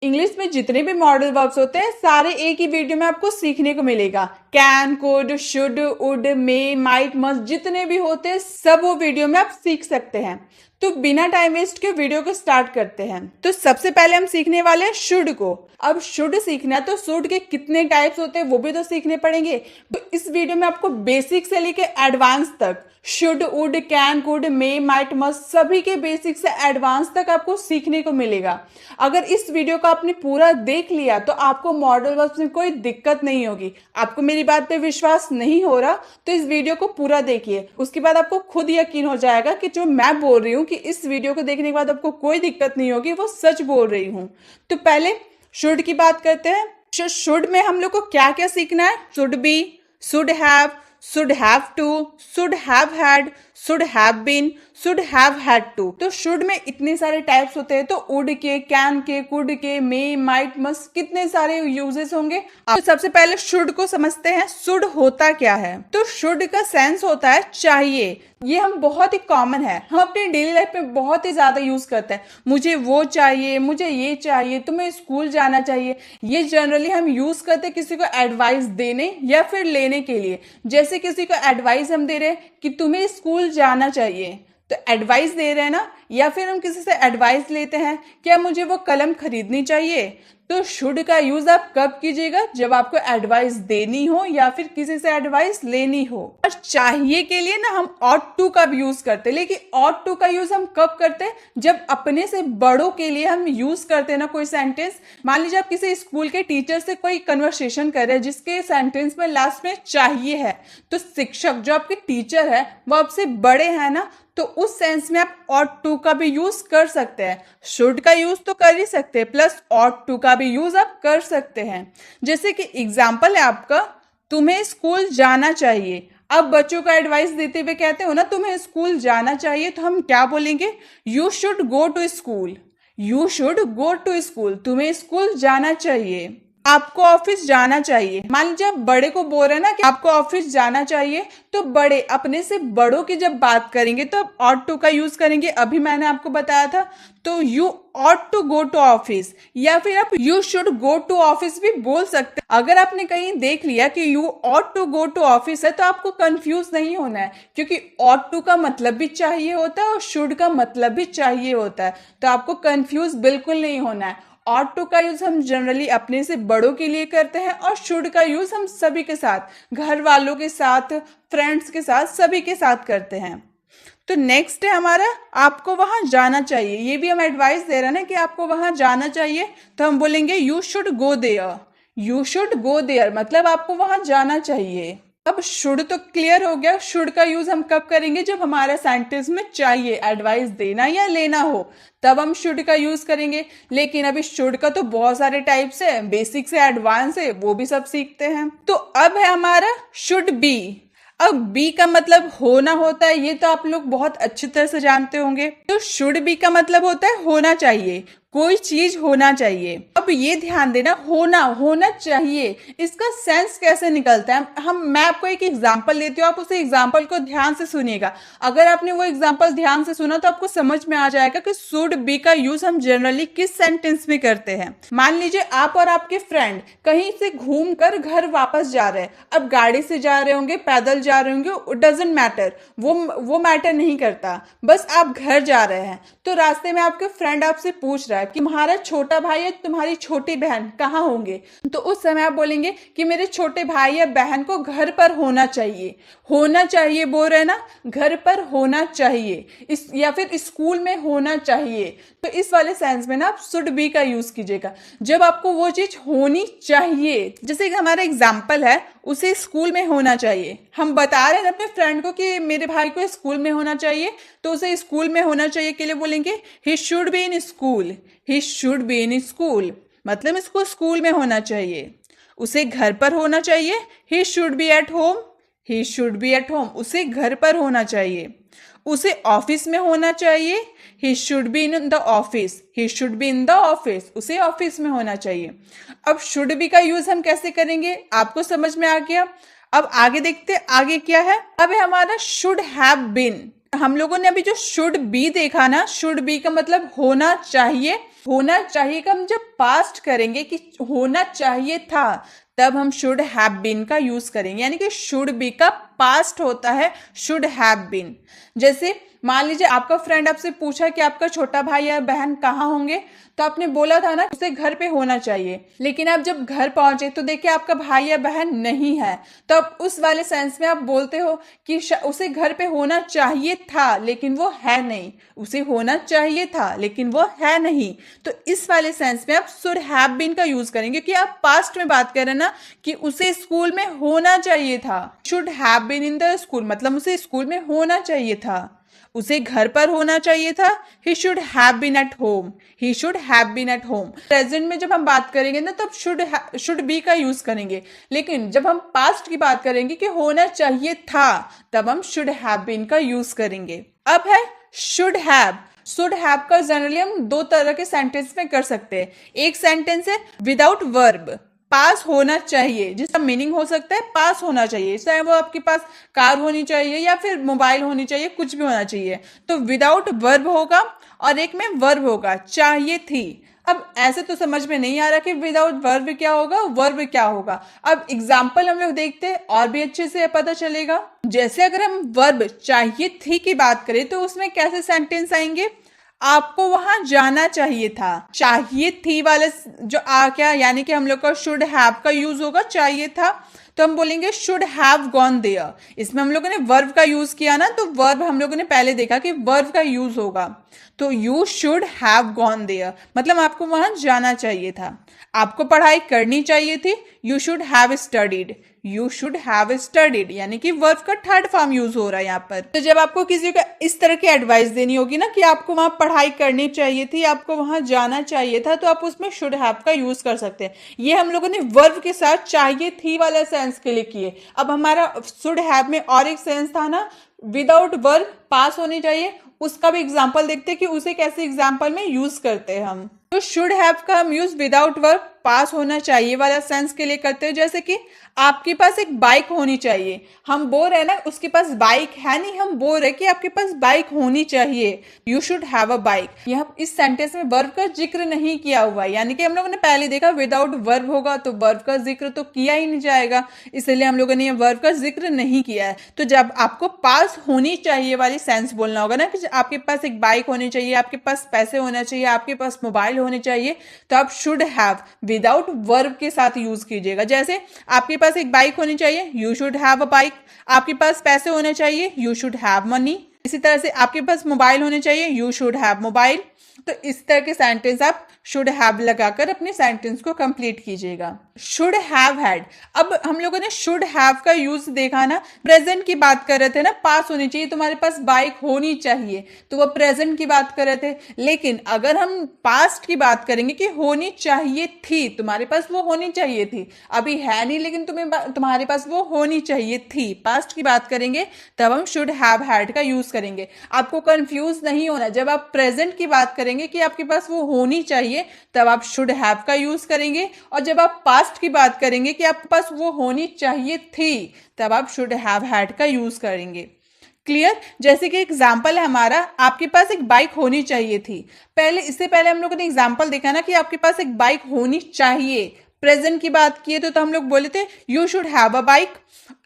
English में जितने भी मॉडल वर्ब्स होते हैं सारे एक ही वीडियो में आपको सीखने को मिलेगा। Can, could, should, would, may, might, must जितने भी होते हैं सब वो वीडियो में आप सीख सकते हैं। तो बिना टाइम वेस्ट के वीडियो को स्टार्ट करते हैं। तो सबसे पहले हम सीखने वाले हैं शुड को। अब शुड सीखना है तो शुड के कितने टाइप्स होते हैं वो भी तो सीखने पड़ेंगे। तो इस वीडियो में आपको बेसिक से लेके एडवांस तक should, would, can, could, may, might, must सभी के बेसिक से एडवांस तक आपको सीखने को मिलेगा। अगर इस वीडियो को आपने पूरा देख लिया तो आपको मॉडल वर्ब्स में कोई दिक्कत नहीं होगी। आपको मेरी बात पे विश्वास नहीं हो रहा तो इस वीडियो को पूरा देखिए, उसके बाद आपको खुद यकीन हो जाएगा कि जो मैं बोल रही हूँ कि इस वीडियो को देखने के बाद आपको कोई दिक्कत नहीं होगी, वो सच बोल रही हूँ। तो पहले शुड की बात करते हैं। शुड में हम लोग को क्या क्या सीखना है? Should be, should have to, should have had, should have been, should have had to. तो शुड में इतने सारे टाइप्स होते हैं, तो वुड के, कैन के, कुड के, मे, माइट, मस्ट कितने सारे यूजेस होंगे। तो सबसे पहले शुड को समझते हैं। शुड होता क्या है? तो शुड का सेंस होता है चाहिए। ये हम बहुत ही कॉमन है, हम अपनी डेली लाइफ में बहुत ही ज्यादा यूज करते हैं। मुझे वो चाहिए, मुझे ये चाहिए, तुम्हें स्कूल जाना चाहिए। ये जनरली हम यूज करते हैं किसी को एडवाइस देने या फिर लेने के लिए। जैसे किसी को एडवाइस हम दे रहे हैं कि तुम्हें स्कूल जाना चाहिए, तो एडवाइस दे रहे हैं ना। या फिर हम किसी से एडवाइस लेते हैं, क्या मुझे वो कलम खरीदनी चाहिए। तो शुड का यूज आप कब कीजिएगा? जब आपको एडवाइस देनी हो या फिर किसी से एडवाइस लेनी हो। और चाहिए के लिए ना हम ऑट टू का भी यूज करते हैं, लेकिन ऑट टू का यूज हम कब करते हैं? जब अपने से बड़ों के लिए हम यूज करते हैं ना कोई सेंटेंस। मान लीजिए आप किसी स्कूल के टीचर से कोई कन्वर्सेशन कर रहे हैं जिसके सेंटेंस में लास्ट में चाहिए है, तो शिक्षक जो आपके टीचर है वो आपसे बड़े हैं ना, तो उस सेंस में आप ऑट टू का भी यूज कर सकते हैं। शुड का यूज तो कर ही सकते हैं, प्लस ऑट टू का भी यूज आप कर सकते हैं। जैसे कि एग्जाम्पल है आपका, तुम्हें स्कूल जाना चाहिए। अब बच्चों को एडवाइस देते हुए कहते हो ना तुम्हें स्कूल जाना चाहिए, तो हम क्या बोलेंगे? You should go to school. You should go to school, तुम्हें स्कूल जाना चाहिए। आपको ऑफिस जाना चाहिए। मान लीजिए आप बड़े को बोल रहे हैं ना कि आपको ऑफिस जाना चाहिए, तो बड़े अपने से बड़ों की जब बात करेंगे तो आप ऑट टू का यूज करेंगे। अभी मैंने आपको बताया था, तो you ought to go to office या फिर आप you should go to office भी बोल सकते हैं। अगर आपने कहीं देख लिया कि you ought to go to office है तो आपको कंफ्यूज नहीं होना है, क्योंकि ऑट टू का मतलब भी चाहिए होता है और शुड का मतलब भी चाहिए होता है। तो आपको कंफ्यूज बिल्कुल नहीं होना है। ऑट टू का यूज हम जनरली अपने से बड़ों के लिए करते हैं और शुड का यूज हम सभी के साथ, घर वालों के साथ, फ्रेंड्स के साथ, सभी के साथ करते हैं। तो नेक्स्ट है हमारा, आपको वहां जाना चाहिए। ये भी हम एडवाइस दे रहे हैं ना कि आपको वहां जाना चाहिए, तो हम बोलेंगे you should go there. You should go there मतलब आपको वहां जाना चाहिए। अब शुड तो क्लियर हो गया। शुड का यूज हम कब करेंगे? जब हमारा सेंटेंस में चाहिए, एडवाइस देना या लेना हो, तब हम शुड का यूज करेंगे। लेकिन अभी शुड का तो बहुत सारे टाइप्स है, बेसिक से एडवांस है, वो भी सब सीखते हैं। तो अब है हमारा शुड बी। अब बी का मतलब होना होता है, ये तो आप लोग बहुत अच्छी तरह से जानते होंगे। तो शुड बी का मतलब होता है होना चाहिए, कोई चीज होना चाहिए। अब ये ध्यान देना, होना चाहिए, इसका सेंस कैसे निकलता है। मैं आपको एक एग्जांपल देती हूँ, आप उस एग्जांपल को ध्यान से सुनिएगा। अगर आपने वो एग्जांपल ध्यान से सुना तो आपको समझ में आ जाएगा कि शुड बी का यूज हम जनरली किस सेंटेंस में करते हैं। मान लीजिए आप और आपके फ्रेंड कहीं से घूम कर घर वापस जा रहे हैं। अब गाड़ी से जा रहे होंगे, पैदल जा रहे होंगे, डजेंट मैटर, वो मैटर नहीं करता, बस आप घर जा रहे हैं। तो रास्ते में आपके फ्रेंड आपसे पूछ रहा है कि तुम्हारा छोटा भाई या तुम्हारी छोटी बहन कहाँ होंगे। तो उस समय आप बोलेंगे कि मेरे छोटे भाई या बहन को घर पर होना चाहिए। होना चाहिए बोल रहे ना, घर पर होना चाहिए, या फिर स्कूल में होना चाहिए। तो इस वाले सेंस में ना आप शुड बी का यूज कीजिएगा, जब आपको वो चीज होनी चाहिए। जैसे कि हमारा एग्जाम्पल है, उसे स्कूल में होना चाहिए। हम बता रहे हैं अपने फ्रेंड को कि मेरे भाई को स्कूल में होना चाहिए, तो उसे स्कूल में होना चाहिए के लिए बोलेंगे he should be in school. He should be in school मतलब इसको स्कूल में होना चाहिए। उसे घर पर होना चाहिए, he should be eight home. He should be at home उसे घर पर होना चाहिए। उसे ऑफिस में होना चाहिए, he should be in the office. He should be in the office उसे ऑफिस में होना चाहिए। अब शुड बी का यूज हम कैसे करेंगे, आपको समझ में आ गया। अब आगे देखते आगे क्या है। अब है हमारा शुड हैव बीन। हम लोगों ने अभी जो शुड बी देखा ना, शुड बी का मतलब होना चाहिए। होना चाहिए का हम जब पास्ट करेंगे कि होना चाहिए था, तब हम शुड हैव बीन का यूज करेंगे, यानी कि शुड बी का पास्ट होता है शुड हैव बीन। जैसे मान लीजिए आपका फ्रेंड आपसे पूछा कि आपका छोटा भाई या बहन कहाँ होंगे, तो आपने बोला था ना उसे घर पे होना चाहिए, लेकिन आप जब घर पहुंचे तो देखिए आपका भाई या बहन नहीं है, तो अब उस वाले सेंस में आप बोलते हो कि उसे घर पे होना चाहिए था लेकिन वो है नहीं, उसे होना चाहिए था लेकिन वो है नहीं। तो इस वाले सेंस में आप शुड हैव बीन का यूज करेंगे, क्योंकि आप पास्ट में बात कर रहे हैं ना कि उसे स्कूल में होना चाहिए था। Should have been in the school मतलब उसे स्कूल में होना चाहिए था, उसे घर पर होना चाहिए था। He should have been at home, he should have been at home. Present में जब हम बात करेंगे ना तब शुड बी का यूज करेंगे, लेकिन जब हम पास्ट की बात करेंगे कि होना चाहिए था, तब हम शुड हैव बीन का यूज करेंगे। अब है शुड हैव। शुड हैव का जनरली हम दो तरह के सेंटेंस में कर सकते हैं। एक सेंटेंस है विदाउट वर्ब, पास होना चाहिए, जिसका मीनिंग हो सकता है पास होना चाहिए, चाहे वो आपके पास कार होनी चाहिए या फिर मोबाइल होनी चाहिए, कुछ भी होना चाहिए। तो विदाउट वर्ब होगा और एक में वर्ब होगा चाहिए थी। अब ऐसे तो समझ में नहीं आ रहा कि विदाउट वर्ब क्या होगा, वर्ब क्या होगा। अब एग्जाम्पल हम लोग देखते हैं और भी अच्छे से पता चलेगा। जैसे अगर हम वर्ब चाहिए थी की बात करें तो उसमें कैसे सेंटेंस आएंगे, आपको वहां जाना चाहिए था। चाहिए थी वाले जो क्या यानी कि हम लोग का शुड हैव का यूज होगा चाहिए था, तो हम बोलेंगे शुड हैव गॉन देयर। इसमें हम लोगों ने वर्ब का यूज किया ना, तो वर्ब हम लोगों ने पहले देखा कि वर्ब का यूज होगा, तो you should have gone there मतलब आपको वहां जाना चाहिए था। आपको पढ़ाई करनी चाहिए थी, you should have studied, you should have studied, यानी कि वर्ब का थर्ड फॉर्म यूज हो रहा है यहाँ पर। तो जब आपको किसी का इस तरह की एडवाइस देनी होगी ना कि आपको वहां पढ़ाई करनी चाहिए थी, आपको वहां जाना चाहिए था, तो आप उसमें शुड हैव का यूज कर सकते हैं। ये हम लोगों ने वर्ब के साथ चाहिए थी वाला सेंस के लिए किए। अब हमारा शुड हैव में और एक सेंस था ना विदाउट वर्ब पास होनी चाहिए, उसका भी एग्जाम्पल देखते हैं कि उसे कैसे एग्जाम्पल में यूज करते हैं हम। तो शुड हैव का हम यूज विदाउट वर्ब पास होना चाहिए वाला सेंस के लिए करते हैं। जैसे कि आपके पास एक बाइक होनी चाहिए, हम बोल रहे हैं ना उसके पास बाइक है नहीं, हम बोल रहे हैं कि आपके पास बाइक होनी चाहिए, you should have a bike. यहाँ इस सेंटेंस में वर्ब का जिक्र नहीं किया हुआ है, यानी कि हम लोगों ने पहले देखा विदाउट वर्ब होगा तो वर्ब का जिक्र तो किया ही नहीं जाएगा, इसलिए हम लोगों ने वर्ब का जिक्र नहीं किया है। तो जब आपको पास होनी चाहिए वाली सेंस बोलना होगा ना कि आपके पास एक बाइक होनी चाहिए, आपके पास पैसे होना चाहिए, आपके पास मोबाइल होने चाहिए, तो आप शुड हैव विदाउट वर्ब के साथ यूज कीजिएगा। जैसे आपके पास एक बाइक होनी चाहिए, you should have a bike. आपके पास पैसे होने चाहिए, यू शुड हैव मनी। इसी तरह से आपके पास मोबाइल होने चाहिए, यू शुड हैव मोबाइल। तो इस तरह के सेंटेंस आप शुड हैव लगाकर अपने सेंटेंस को कंप्लीट कीजिएगा। Should have had. अब हम लोगों ने शुड हैव का यूज देखा ना, प्रेजेंट की बात कर रहे थे ना, पास होनी चाहिए, तुम्हारे पास बाइक होनी चाहिए, तो वो प्रेजेंट की बात कर रहे थे। लेकिन अगर हम पास्ट की बात करेंगे कि होनी चाहिए थी, तुम्हारे पास वो होनी चाहिए थी, अभी है नहीं लेकिन तुम्हारे पास वो होनी चाहिए थी, पास्ट की बात करेंगे तब हम शुड हैव हैड का यूज करेंगे। आपको कंफ्यूज नहीं होना, जब आप प्रेजेंट की बात करेंगे कि आपके पास वो होनी चाहिए तब आप शुड हैव का यूज करेंगे, और जब आप पास्ट की बात करेंगे कि आपके पास वो होनी चाहिए थी तब आप शुड हैव हैड का यूज करेंगे। क्लियर। जैसे कि एग्जाम्पल है हमारा, आपके पास एक बाइक होनी चाहिए थी। इससे पहले हम लोगों ने एग्जाम्पल देखा ना कि आपके पास एक बाइक होनी चाहिए, प्रेजेंट की बात किए तो हम लोग बोले थे you should have a bike.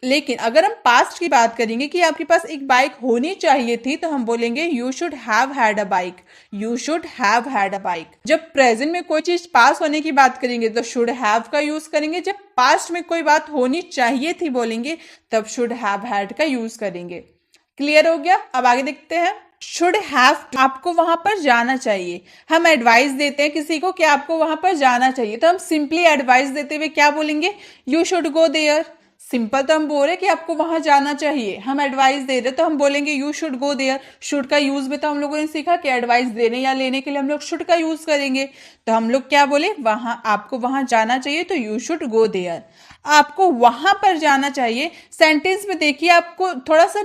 लेकिन अगर हम पास्ट की बात करेंगे कि आपके पास एक बाइक होनी चाहिए थी, तो हम बोलेंगे you should have had a bike, you should have had a bike. जब प्रेजेंट में कोई चीज पास होने की बात करेंगे तो शुड हैव का यूज करेंगे, जब पास्ट में कोई बात होनी चाहिए थी बोलेंगे तब शुड हैव हैड का यूज करेंगे। क्लियर हो गया। अब आगे देखते हैं। शुड हैव, आपको वहां पर जाना चाहिए। हम एडवाइस देते हैं किसी को कि आपको वहां पर जाना चाहिए, तो हम सिंपली एडवाइस देते हुए क्या बोलेंगे, you should go there. Simple तो हम बोल रहे कि आपको वहां जाना चाहिए, हम एडवाइस दे रहे तो हम बोलेंगे you should go there. Should का यूज भी तो हम लोगों ने सीखा कि एडवाइस देने या लेने के लिए हम लोग शुड का यूज करेंगे, तो हम लोग क्या बोले, वहां आपको वहां जाना चाहिए तो यू शुड गो देयर। आपको वहां पर जाना चाहिए, सेंटेंस में देखिए आपको थोड़ा सा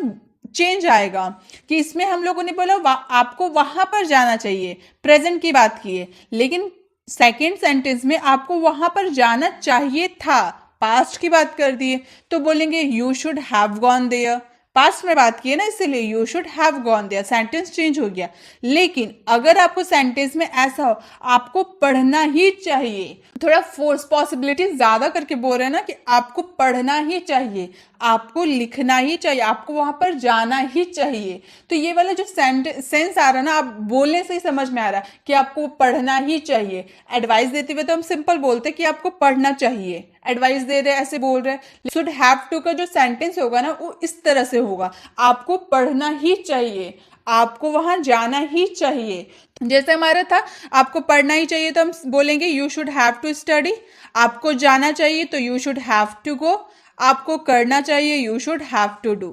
चेंज आएगा कि इसमें हम लोगों ने बोला आपको वहां पर जाना चाहिए, प्रेजेंट की बात की है, लेकिन सेकेंड सेंटेंस में आपको वहां पर जाना चाहिए था, पास्ट की बात कर दिए, तो बोलेंगे you should have gone there. Past में बात की है ना, इसलिए you should have gone there, sentence change हो गया। लेकिन अगर आपको सेंटेंस में ऐसा हो आपको पढ़ना ही चाहिए, थोड़ा फोर्स पॉसिबिलिटी ज्यादा करके बोल रहे हैं ना कि आपको पढ़ना ही चाहिए, आपको लिखना ही चाहिए, आपको वहां पर जाना ही चाहिए, तो ये वाला जो सेंस आ रहा है ना, आप बोलने से ही समझ में आ रहा है कि आपको पढ़ना ही चाहिए। एडवाइस देते हुए तो हम सिंपल बोलते कि आपको पढ़ना चाहिए, एडवाइस दे रहे ऐसे बोल रहे हैं। शुड हैव टू का जो सेंटेंस होगा ना वो इस तरह से होगा, आपको पढ़ना ही चाहिए, आपको वहां जाना ही चाहिए। जैसे हमारा था आपको पढ़ना ही चाहिए तो हम बोलेंगे you should have to study, आपको जाना चाहिए तो you should have to go, आपको करना चाहिए you should have to do.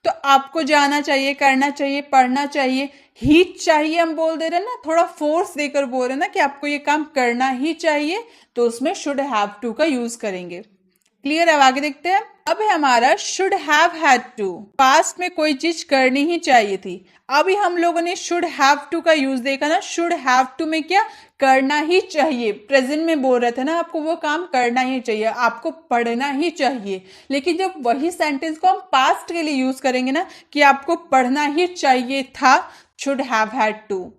तो आपको जाना चाहिए, करना चाहिए, पढ़ना चाहिए, ही चाहिए हम बोल दे रहे हैं ना, थोड़ा फोर्स देकर बोल रहे हैं ना कि आपको ये काम करना ही चाहिए, तो उसमें शुड हैव टू का यूज करेंगे। क्लियर है? आगे देखते हैं। अब है हमारा should have had to, past में कोई चीज करनी ही चाहिए थी। अभी हम लोगों ने शुड हैव टू का यूज देखा ना, शुड हैव टू में क्या करना ही चाहिए, प्रेजेंट में बोल रहे थे ना आपको वो काम करना ही चाहिए, आपको पढ़ना ही चाहिए। लेकिन जब वही सेंटेंस को हम पास्ट के लिए यूज करेंगे ना कि आपको पढ़ना ही चाहिए था, शुड हैव हैड टू,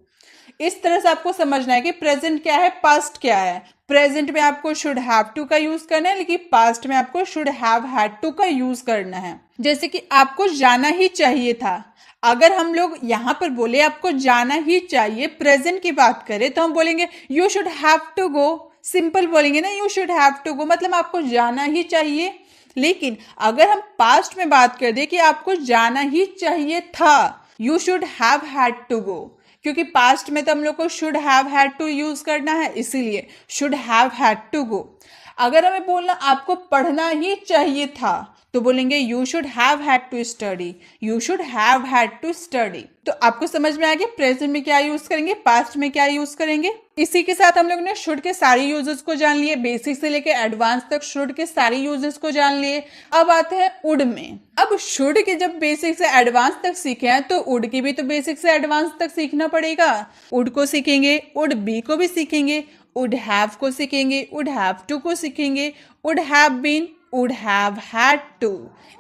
इस तरह से आपको समझना है कि प्रेजेंट क्या है, पास्ट क्या है। प्रेजेंट में आपको शुड हैव टू का यूज करना है, लेकिन पास्ट में आपको शुड हैव हैड टू का यूज करना है। जैसे कि आपको जाना ही चाहिए था, अगर हम लोग यहां पर बोले आपको जाना ही चाहिए, प्रेजेंट की बात करें तो हम बोलेंगे you should have to go, simple बोलेंगे ना you should have to go, मतलब आपको जाना ही चाहिए। लेकिन अगर हम पास्ट में बात कर दे कि आपको जाना ही चाहिए था, you should have had to go, क्योंकि पास्ट में तो हम लोग को should have had to use करना है, इसीलिए should have had to go. अगर हमें बोलना आपको पढ़ना ही चाहिए था तो बोलेंगे you should have had to study, you should have had to study. तो आपको समझ में आ गया प्रेजेंट में क्या यूज करेंगे, पास्ट में क्या यूज करेंगे। इसी के साथ हम लोग ने शुड के सारे यूजेस को जान लिए, बेसिक से लेके एडवांस तक शुड के सारे यूजेस को जान लिए। अब आते हैं उड में। अब शुड के जब बेसिक से एडवांस तक सीखे हैं तो उड की भी तो बेसिक से एडवांस तक सीखना पड़ेगा। उड को सीखेंगे, उड बी को भी सीखेंगे, उड हैव को सीखेंगे, उड हैव टू को सीखेंगे, would have been, would have had to,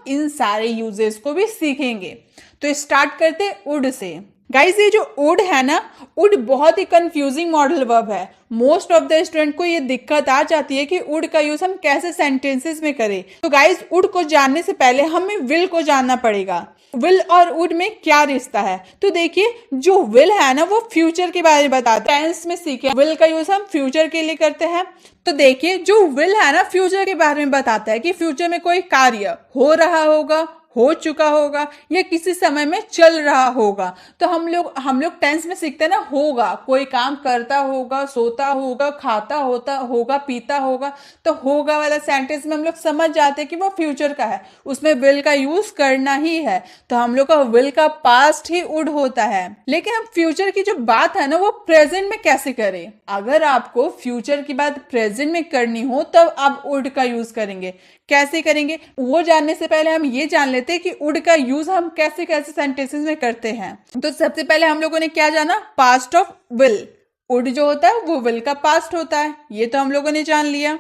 इन सारे यूजेस को भी सीखेंगे। तो स्टार्ट करते would से। गाइस ये जो would है ना, would बहुत ही कंफ्यूजिंग मॉडल वर्ब है। मोस्ट ऑफ द स्टूडेंट को ये दिक्कत आ जाती है कि would का यूज हम कैसे सेंटेंसेस में करें। तो गाइस would को जानने से पहले हमें will को जानना पड़ेगा। विल और वुड में क्या रिश्ता है, तो देखिए जो विल है ना वो फ्यूचर के बारे में बताता है। टेंस में सीखे विल का यूज हम फ्यूचर के लिए करते हैं। तो देखिए जो विल है ना फ्यूचर के बारे में बताता है कि फ्यूचर में कोई कार्य हो रहा होगा, हो चुका होगा या किसी समय में चल रहा होगा। तो हम लोग टेंस में सीखते हैं ना होगा, कोई काम करता होगा, सोता होगा, खाता होगा, पीता होगा। तो होगा वाला सेंटेंस में हम लोग समझ जाते हैं कि वो फ्यूचर का है, उसमें विल का यूज करना ही है। तो हम लोग का विल का पास्ट ही वुड होता है। लेकिन हम फ्यूचर की जो बात है ना वो प्रेजेंट में कैसे करें। अगर आपको फ्यूचर की बात प्रेजेंट में करनी हो तब आप वुड का यूज करेंगे। कैसे करेंगे वो जानने से पहले हम ये जान लेते हैं कि वुड का यूज हम कैसे कैसे सेंटेंसेस में करते हैं। तो सबसे पहले हम लोगों ने क्या जाना, पास्ट ऑफ विल। वुड जो होता है वो विल का पास्ट होता है, ये तो हम लोगों ने जान लिया।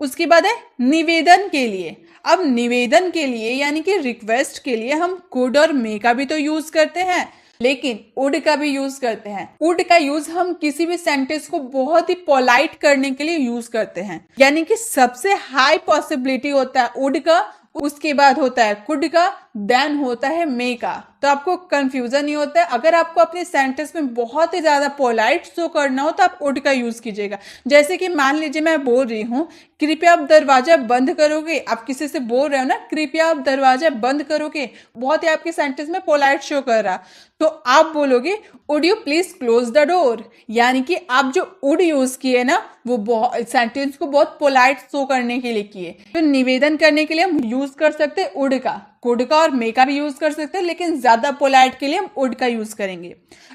उसके बाद है निवेदन के लिए। अब निवेदन के लिए यानी कि रिक्वेस्ट के लिए हम कुड और मे का भी तो यूज करते हैं, लेकिन वुड का भी यूज करते हैं। वुड का यूज हम किसी भी सेंटेंस को बहुत ही पोलाइट करने के लिए यूज करते हैं, यानी कि सबसे हाई पॉसिबिलिटी होता है वुड का, उसके बाद होता है कुड का, देन होता है मे का। तो आपको कंफ्यूजन नहीं होता है। अगर आपको अपने सेंटेंस में बहुत ही ज्यादा पोलाइट शो करना हो तो आप वुड का यूज कीजिएगा। जैसे कि मान लीजिए मैं बोल रही हूँ कृपया आप दरवाजा बंद करोगे, आप किसी से बोल रहे हो ना कृपया आप दरवाजा बंद करोगे, बहुत ही आपके सेंटेंस में पोलाइट शो कर रहा, तो आप बोलोगे would you please close the door, यानी कि आप जो वुड यूज किए ना वो सेंटेंस को बहुत पोलाइट शो करने के लिए किए। तो निवेदन करने के लिए हम यूज कर सकते हैं वुड का, कुड का और मे का भी यूज कर सकते हैं, लेकिन ज्यादा पोलाइट के लिए हम वुड का यूज करेंगे।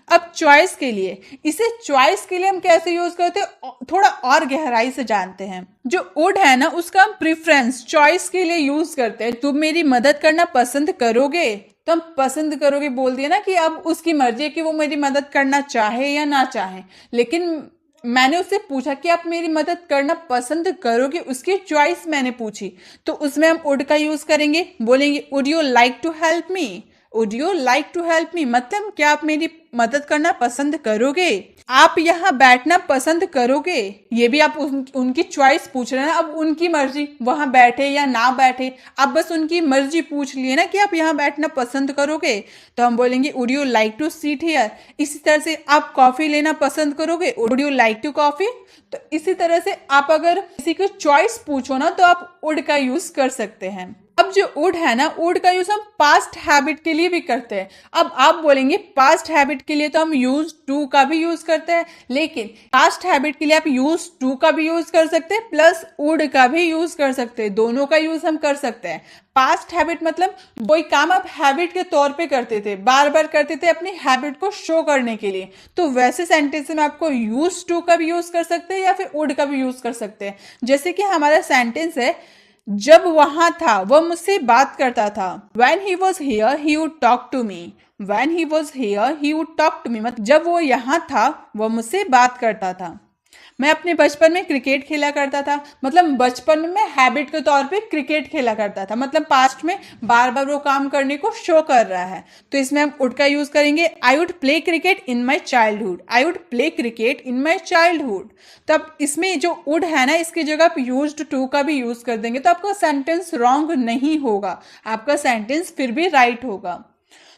अब चॉइस के लिए, इसे चॉइस के लिए हम कैसे यूज करते हैं थोड़ा और गहराई से जानते हैं। जो वुड है ना उसका हम प्रिफरेंस चॉइस के लिए यूज करते हैं। तुम मेरी मदद करना पसंद करोगे, तो हम पसंद करोगे बोल दिया ना कि अब उसकी मर्जी है कि वो मेरी मदद करना चाहे या ना चाहे। लेकिन मैंने उससे पूछा कि आप मेरी मदद करना पसंद करोगे, उसकी चॉइस मैंने पूछी, तो उसमें हम वुड का यूज करेंगे, बोलेंगे would you like to help me, would you like to help me, मतलब क्या आप मेरी मदद करना पसंद करोगे, आप यहाँ बैठना पसंद करोगे। ये भी आप उनकी चॉइस पूछ रहे हैं ना, अब उनकी मर्जी, वहां बैठे या ना बैठे, आप बस उनकी मर्जी पूछ लिए ना कि आप यहाँ बैठना पसंद करोगे, तो हम बोलेंगे would you like to sit here. इसी तरह से आप कॉफी लेना पसंद करोगे, would you like to coffee. तो इसी तरह से आप अगर किसी की चॉइस पूछो ना तो आप वुड का यूज कर सकते हैं। अब जो वुड है ना, वुड का यूज हम पास्ट हैबिट के लिए भी करते हैं। अब आप बोलेंगे पास्ट हैबिट के लिए तो हम यूज टू का भी यूज करते हैं, लेकिन पास्ट हैबिट के लिए आप यूज टू का भी यूज कर सकते हैं प्लस वुड का भी यूज कर सकते हैं, दोनों का यूज हम कर सकते हैं। पास्ट हैबिट मतलब कोई काम आप हैबिट के तौर पे करते थे, बार बार करते थे अपनी हैबिट को शो करने के लिए, तो वैसे सेंटेंस में आपको यूज टू का भी यूज कर सकते हैं या फिर वुड का भी यूज कर सकते हैं। जैसे कि हमारा सेंटेंस है, जब वहां था वह मुझसे बात करता था, When he was here, he would talk to me. When he was here, he would talk to me. मतलब जब वो यहाँ था वह मुझसे बात करता था। मैं अपने बचपन में क्रिकेट खेला करता था, मतलब बचपन में मैं हैबिट के तौर पे क्रिकेट खेला करता था, मतलब पास्ट में बार बार वो काम करने को शो कर रहा है, तो इसमें हम वुड का यूज करेंगे। I would play cricket in my childhood, I would play cricket in my childhood. तब इसमें जो वुड है ना, इसकी जगह आप यूज्ड टू का भी यूज कर देंगे तो आपका सेंटेंस रॉन्ग नहीं होगा, आपका सेंटेंस फिर भी राइट होगा।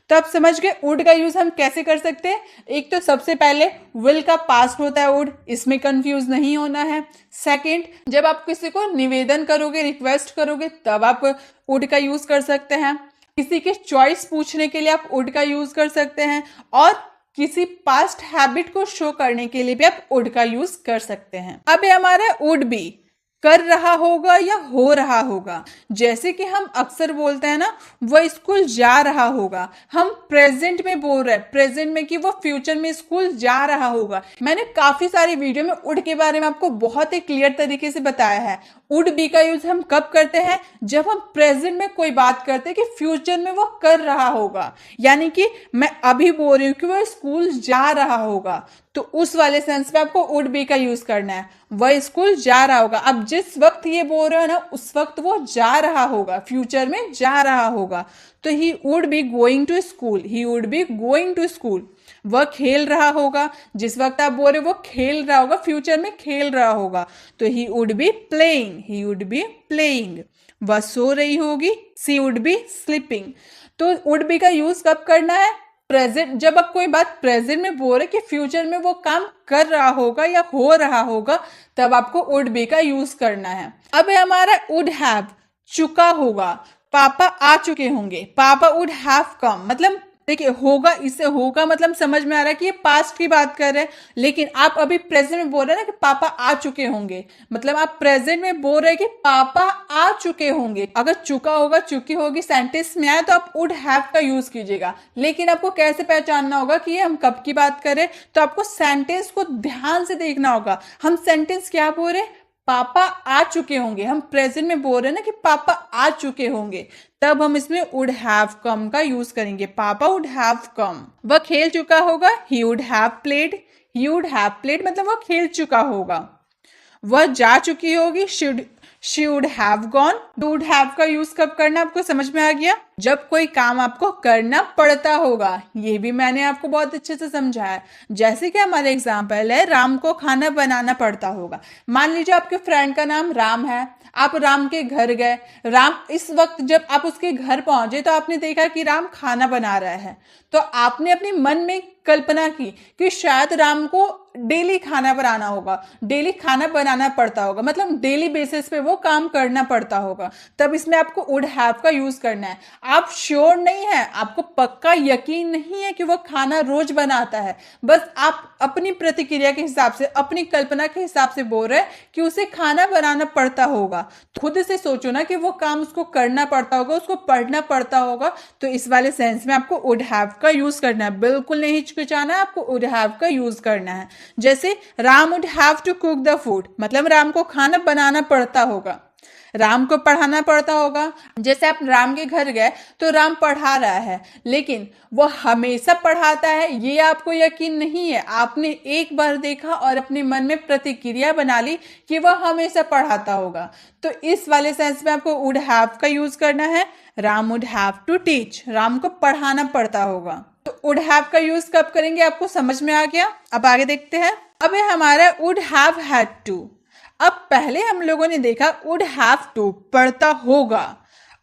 तो आप समझ गए वुड का यूज हम कैसे कर सकते हैं। एक तो सबसे पहले विल का पास्ट होता है वुड, इसमें कंफ्यूज नहीं होना है। सेकंड, जब आप किसी को निवेदन करोगे, रिक्वेस्ट करोगे, तब आप वुड का यूज कर सकते हैं। किसी की चॉइस पूछने के लिए आप वुड का यूज कर सकते हैं, और किसी पास्ट हैबिट को शो करने के लिए भी आप वुड का यूज कर सकते हैं। अब ये हमारा वुड बी, कर रहा होगा या हो रहा होगा। जैसे कि हम अक्सर बोलते हैं ना, वह स्कूल जा रहा होगा, हम प्रेजेंट में बोल रहे हैं, प्रेजेंट में कि वो फ्यूचर में स्कूल जा रहा होगा। मैंने काफी सारी वीडियो में वुड के बारे में आपको बहुत ही क्लियर तरीके से बताया है। वुड बी का यूज हम कब करते हैं, जब हम प्रेजेंट में कोई बात करते हैं कि फ्यूचर में वो कर रहा होगा, यानी कि मैं अभी बोल रही हूँ कि वो स्कूल जा रहा होगा, तो उस वाले सेंस में आपको वुड बी का यूज करना है। वह स्कूल जा रहा होगा, अब जिस वक्त ये बोल रहे हो ना, उस वक्त वो जा रहा होगा, फ्यूचर में जा रहा होगा, तो he would be going to school, he would be going to school. वह खेल रहा होगा, जिस वक्त आप बोल रहे हो वो खेल रहा होगा, फ्यूचर में खेल रहा होगा, तो he would be playing, he would be playing. वह सो रही होगी, सी वुड बी स्लीपिंग। तो वुड बी का यूज कब करना है, प्रेजेंट, जब आप कोई बात प्रेजेंट में बोल रहे कि फ्यूचर में वो काम कर रहा होगा या हो रहा होगा, तब आपको वुड बी का यूज करना है। अब है हमारा वुड हैव, चुका होगा, पापा आ चुके होंगे, पापा वुड हैव कम, मतलब देखिए होगा, इससे होगा मतलब समझ में आ रहा है कि ये पास्ट की बात कर रहे हैं, लेकिन आप अभी प्रेजेंट में बोल रहे हैं ना कि पापा आ चुके होंगे, मतलब आप प्रेजेंट में बोल रहे हैं कि पापा आ चुके होंगे। अगर चुका होगा, चुकी होगी सेंटेंस में आए तो आप वुड हैव का यूज कीजिएगा, लेकिन आपको कैसे पहचानना होगा कि ये हम कब की बात करें, तो आपको सेंटेंस को ध्यान से देखना होगा। हम सेंटेंस क्या बोल रहे हैं, पापा आ चुके होंगे, हम प्रेजेंट में बोल रहे हैं ना कि पापा आ चुके होंगे, तब हम इसमें वुड हैव कम का यूज करेंगे। पापा वुड हैव कम। वह खेल चुका होगा, ही would have played, he would have played मतलब वह खेल चुका होगा। वह जा चुकी होगी, she would have gone. Would have का यूज कब करना आपको समझ में आ गया, जब कोई काम आपको करना पड़ता होगा। ये भी मैंने आपको बहुत अच्छे से समझाया। जैसे कि हमारा एग्जाम्पल है, राम को खाना बनाना पड़ता होगा। मान लीजिए आपके फ्रेंड का नाम राम है, आप राम के घर गए, राम इस वक्त जब आप उसके घर पहुंचे तो आपने देखा कि राम खाना बना रहा है, तो आपने अपने मन में कल्पना की कि शायद राम को डेली खाना बनाना होगा, डेली खाना बनाना पड़ता होगा, मतलब डेली बेसिस पे वो काम करना पड़ता होगा, तब इसमें आपको वुड हैव का यूज करना है। आप श्योर नहीं है, आपको पक्का यकीन नहीं है कि वो खाना रोज बनाता है, बस आप अपनी प्रतिक्रिया के हिसाब से, अपनी कल्पना के हिसाब से बोल रहे हैं कि उसे खाना बनाना पड़ता होगा। खुद से सोचो ना कि वो काम उसको करना पड़ता होगा, उसको पढ़ना पड़ता होगा, तो इस वाले सेंस में आपको वुड हैव का यूज करना है। बिल्कुल नहीं हिचकिचाना है, आपको वुड हैव का यूज करना है। जैसे Ram would have to cook the food, मतलब राम को खाना बनाना पड़ता होगा। राम को पढ़ाना पड़ता होगा। जैसे आप राम के घर गए तो राम पढ़ा रहा है, लेकिन वो हमेशा पढ़ाता है ये आपको यकीन नहीं है। आपने एक बार देखा और अपने मन में प्रतिक्रिया बना ली कि वह हमेशा पढ़ाता होगा। तो इस वाले सेंस में आपको वुड हैव का यूज करना है। Ram would have to teach, Ram को पढ़ाना पड़ता होगा। तो वुड हैव का यूज कब करेंगे आपको समझ में आ गया। अब आगे देखते हैं। अब है हमारा वुड हैव हैड टू। अब पहले हम लोगों ने देखा वुड हैव टू पढ़ता होगा।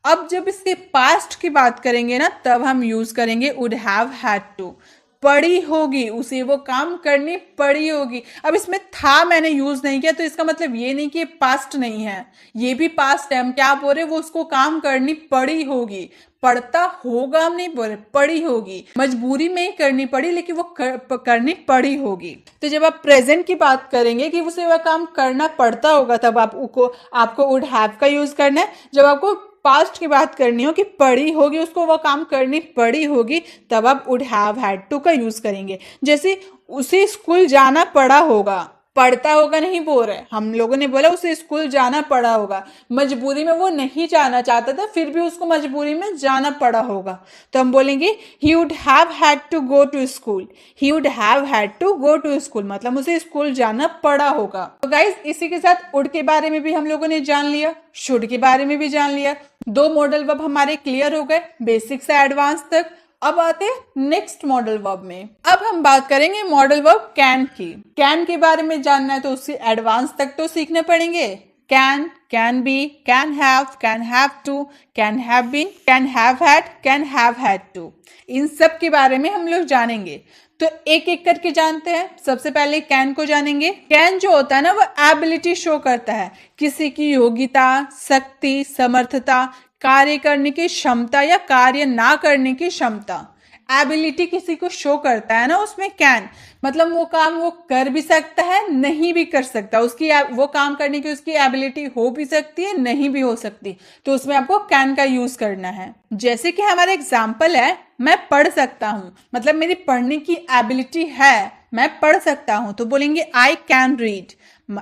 अब जब इसके पास्ट की बात करेंगे ना तब हम यूज करेंगे वुड हैव हैड टू। पड़ी होगी, उसे वो काम करनी पड़ी होगी। अब इसमें था मैंने यूज नहीं किया तो इसका मतलब ये नहीं कि पास्ट नहीं है, ये भी पास्ट है। हम क्या बोल रहे, वो उसको काम करनी पड़ी होगी। पढ़ता होगा हम नहीं बोल रहे, पड़ी होगी। मजबूरी में ही करनी पड़ी लेकिन वो करनी पड़ी होगी। तो जब आप प्रेजेंट की बात करेंगे कि उसे वह काम करना पड़ता होगा तब आपको वुड हैव का यूज करना है। जब आपको पास्ट की बात करनी हो कि पड़ी होगी, उसको वो काम करनी पड़ी होगी, तब आप वुड हैव हैड टू का यूज करेंगे। जैसे उसे स्कूल जाना पड़ा होगा, पढ़ता होगा नहीं बोल रहे, हम लोगों ने बोला उसे स्कूल जाना पड़ा होगा। मजबूरी में वो नहीं जाना चाहता था फिर भी उसको मजबूरी में जाना पड़ा होगा, तो हम बोलेंगे he would have had to go to school. He would have had to go to school मतलब उसे स्कूल जाना पड़ा होगा। तो गाइज इसी के साथ वुड के बारे में भी हम लोगों ने जान लिया, शुड के बारे में भी जान लिया। 2 मॉडल वर्ब हमारे क्लियर हो गए, बेसिक से एडवांस तक। अब आते हैं नेक्स्ट मॉडल वर्ब में। अब हम बात करेंगे मॉडल वर्ब कैन की। कैन के बारे में जानना है तो उससे एडवांस तक तो सीखने पड़ेंगे। Can, can be, can have to, can have been, can have had, can have had to, इन सब के बारे में हम लोग जानेंगे। तो एक एक करके जानते हैं। सबसे पहले कैन को जानेंगे। कैन जो होता है ना वो एबिलिटी शो करता है, किसी की योग्यता, शक्ति, समर्थता, कार्य करने की क्षमता या कार्य ना करने की क्षमता। एबिलिटी किसी को शो करता है ना उसमें कैन, मतलब वो काम वो कर भी सकता है नहीं भी कर सकता, उसकी वो काम करने की उसकी एबिलिटी हो भी सकती है नहीं भी हो सकती, तो उसमें आपको कैन का यूज करना है। जैसे कि हमारा एग्जाम्पल है मैं पढ़ सकता हूँ, मतलब मेरी पढ़ने की एबिलिटी है, मैं पढ़ सकता हूँ, तो बोलेंगे I can read.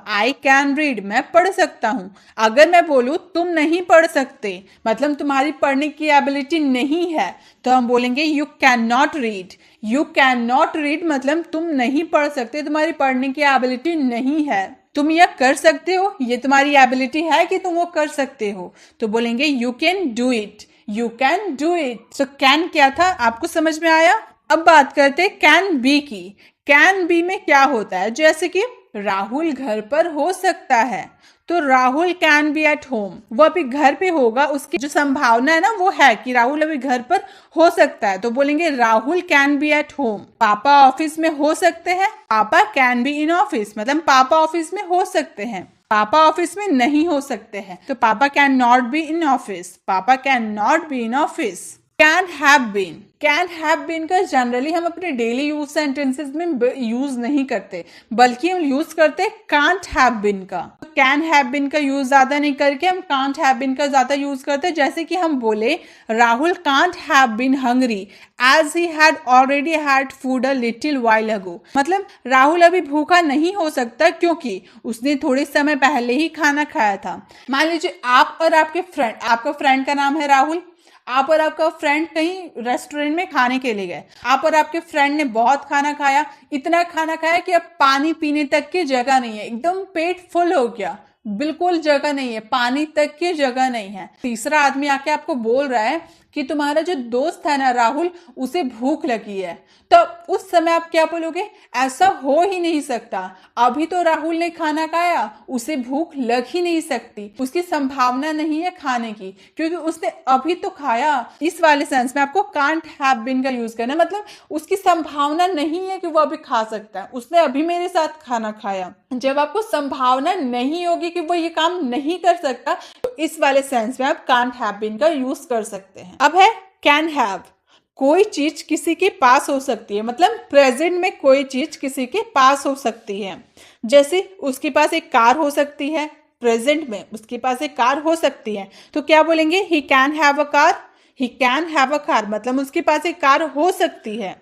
I can read, मैं पढ़ सकता हूं। अगर मैं बोलूं तुम नहीं पढ़ सकते, मतलब तुम्हारी पढ़ने की एबिलिटी नहीं है, तो हम बोलेंगे you can not read. You can not read मतलब तुम नहीं पढ़ सकते, तुम्हारी पढ़ने की एबिलिटी नहीं है। तुम यह कर सकते हो, ये तुम्हारी एबिलिटी है कि तुम वो कर सकते हो, तो बोलेंगे you can do it. You can do it. तो कैन क्या था आपको समझ में आया। अब बात करते हैं कैन बी की। कैन बी में क्या होता है, जैसे कि राहुल घर पर हो सकता है, तो Rahul can be at home, वो अभी घर पे होगा, उसकी जो संभावना है ना वो है कि राहुल अभी घर पर हो सकता है, तो बोलेंगे Rahul can be at home. पापा ऑफिस में हो सकते हैं, पापा कैन बी इन ऑफिस, मतलब पापा ऑफिस में हो सकते हैं, पापा ऑफिस में नहीं हो सकते हैं, तो papa can not be in office, papa can not be in office. Can have been, can have been का जनरली हम अपने डेली यूज सेंटेंसेस में यूज नहीं करते, बल्कि हम यूज करते हैं कांट हैव बीन का। कैन हैव बीन का यूज ज्यादा नहीं करके हम कांट हैव बीन का ज्यादा यूज करते हैं। जैसे कि हम बोले Rahul can't have been hungry as he had already had food a little while ago, मतलब राहुल अभी भूखा नहीं हो सकता क्योंकि उसने थोड़े समय पहले ही खाना खाया था। मान लीजिए आप और आपके फ्रेंड, आपका फ्रेंड का नाम है राहुल, आप और आपका फ्रेंड कहीं रेस्टोरेंट में खाने के लिए गए, आप और आपके फ्रेंड ने बहुत खाना खाया, इतना खाना खाया कि अब पानी पीने तक की जगह नहीं है, एकदम पेट फुल हो गया, बिल्कुल जगह नहीं है, पानी तक की जगह नहीं है। तीसरा आदमी आके आपको बोल रहा है कि तुम्हारा जो दोस्त है ना राहुल, उसे भूख लगी है, तो उस समय आप क्या बोलोगे, ऐसा हो ही नहीं सकता, अभी तो राहुल ने खाना खाया, उसे भूख लग ही नहीं सकती, उसकी संभावना नहीं है खाने की क्योंकि उसने अभी तो खाया। इस वाले सेंस में आपको कांट हैव बीन का यूज करना, मतलब उसकी संभावना नहीं है कि वो अभी खा सकता है, उसने अभी मेरे साथ खाना खाया। जब आपको संभावना नहीं होगी कि वो ये काम नहीं कर सकता, तो इस वाले सेंस में आप कांट हैव बीन का यूज कर सकते हैं। अब है कैन हैव, कोई चीज किसी के पास हो सकती है, मतलब प्रेजेंट में कोई चीज किसी के पास हो सकती है। जैसे उसके पास एक कार हो सकती है, प्रेजेंट में उसके पास एक कार हो सकती है, तो क्या बोलेंगे ही can have a car. He can have a car मतलब उसके पास एक कार हो सकती है।